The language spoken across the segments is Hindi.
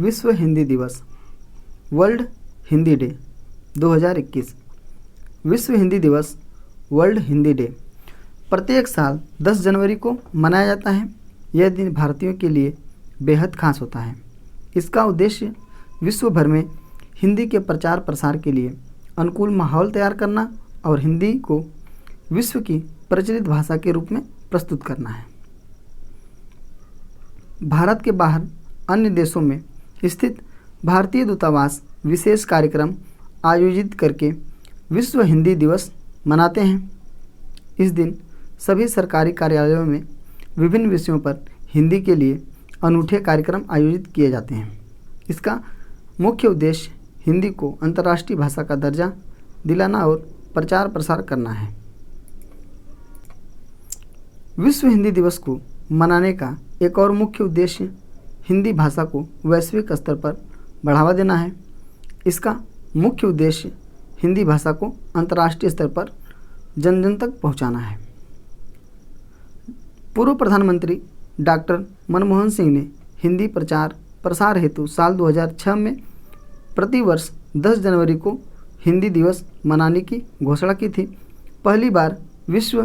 विश्व हिंदी दिवस, वर्ल्ड हिंदी डे 2021। विश्व हिंदी दिवस, वर्ल्ड हिंदी डे प्रत्येक साल 10 जनवरी को मनाया जाता है। यह दिन भारतीयों के लिए बेहद खास होता है। इसका उद्देश्य विश्व भर में हिंदी के प्रचार प्रसार के लिए अनुकूल माहौल तैयार करना और हिंदी को विश्व की प्रचलित भाषा के रूप में प्रस्तुत करना है। भारत के बाहर अन्य देशों में स्थित भारतीय दूतावास विशेष कार्यक्रम आयोजित करके विश्व हिंदी दिवस मनाते हैं। इस दिन सभी सरकारी कार्यालयों में विभिन्न विषयों पर हिंदी के लिए अनूठे कार्यक्रम आयोजित किए जाते हैं। इसका मुख्य उद्देश्य हिंदी को अंतर्राष्ट्रीय भाषा का दर्जा दिलाना और प्रचार प्रसार करना है। विश्व हिंदी दिवस को मनाने का एक और मुख्य उद्देश्य हिंदी भाषा को वैश्विक स्तर पर बढ़ावा देना है। इसका मुख्य उद्देश्य हिंदी भाषा को अंतर्राष्ट्रीय स्तर पर जन जन तक पहुंचाना है। पूर्व प्रधानमंत्री डॉक्टर मनमोहन सिंह ने हिंदी प्रचार प्रसार हेतु साल 2006 में प्रतिवर्ष 10 जनवरी को हिंदी दिवस मनाने की घोषणा की थी। पहली बार विश्व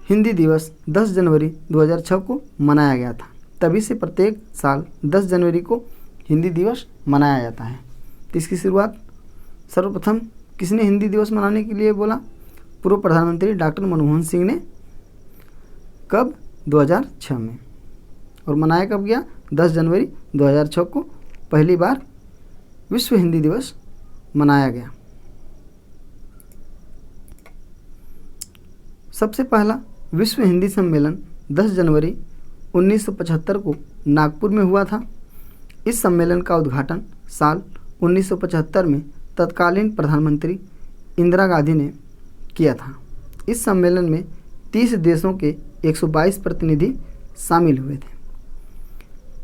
हिंदी दिवस 10 जनवरी 2006 को मनाया गया था। तभी से प्रत्येक साल 10 जनवरी को हिंदी दिवस मनाया जाता है। तो इसकी शुरुआत सर्वप्रथम किसने हिंदी दिवस मनाने के लिए बोला? पूर्व प्रधानमंत्री डॉक्टर मनमोहन सिंह ने। कब? 2006 में। और मनाया कब गया? 10 जनवरी 2006 को पहली बार विश्व हिंदी दिवस मनाया गया। सबसे पहला विश्व हिंदी सम्मेलन 10 जनवरी 1975 को नागपुर में हुआ था। इस सम्मेलन का उद्घाटन साल 1975 में तत्कालीन प्रधानमंत्री इंदिरा गांधी ने किया था। इस सम्मेलन में 30 देशों के 122 प्रतिनिधि शामिल हुए थे।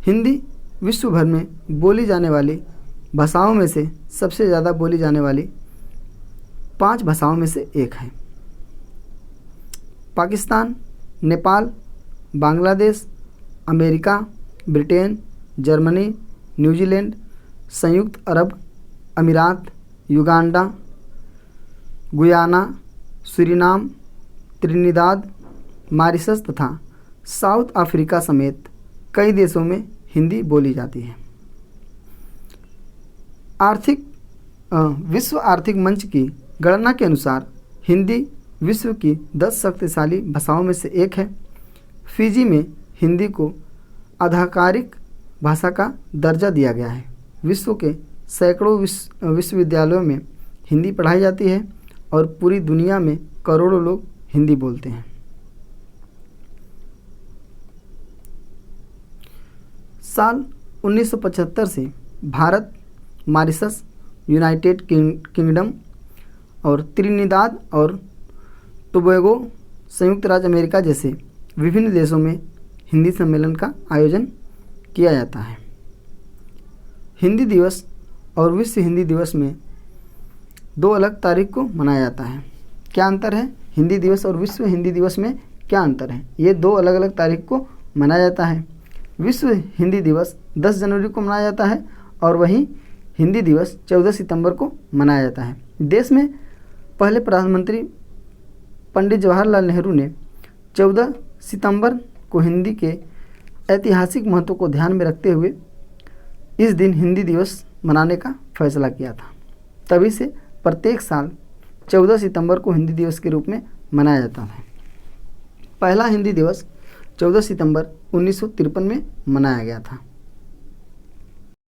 हिंदी विश्व भर में बोली जाने वाली भाषाओं में से सबसे ज़्यादा बोली जाने वाली 5 भाषाओं में से एक है। Pakistan, Nepal, Bangladesh, America, Britain, Germany, New Zealand, संयुक्त अरब अमीरात, Uganda, Guyana, Suriname, Trinidad, Mauritius तथा साउथ अफ्रीका समेत कई देशों में हिंदी बोली जाती है। विश्व आर्थिक मंच की गणना के अनुसार हिंदी विश्व की 10 शक्तिशाली भाषाओं में से एक है। फिजी में हिंदी को आधिकारिक भाषा का दर्जा दिया गया है। विश्व के सैकड़ों विश्वविद्यालयों में हिंदी पढ़ाई जाती है और पूरी दुनिया में करोड़ों लोग हिंदी बोलते हैं। साल 1975 से भारत, मॉरिशस, यूनाइटेड किंगडम और त्रिनिदाद और टोबैगो, संयुक्त राज्य अमेरिका जैसे विभिन्न देशों में हिंदी सम्मेलन का आयोजन किया जाता है। हिंदी दिवस और विश्व हिंदी दिवस में 2 अलग तारीख को मनाया जाता है। क्या अंतर है? हिंदी दिवस और विश्व हिंदी दिवस में क्या अंतर है? ये 2 अलग अलग तारीख को मनाया जाता है। विश्व हिंदी दिवस 10 जनवरी को मनाया जाता है और वहीं हिंदी दिवस 14 सितंबर को मनाया जाता है। देश में पहले प्रधानमंत्री पंडित जवाहरलाल नेहरू ने 14 सितंबर को हिंदी के ऐतिहासिक महत्व को ध्यान में रखते हुए इस दिन हिंदी दिवस मनाने का फैसला किया था। तभी से प्रत्येक साल 14 सितंबर को हिंदी दिवस के रूप में मनाया जाता है। पहला हिंदी दिवस 14 सितंबर 1953 में मनाया गया था।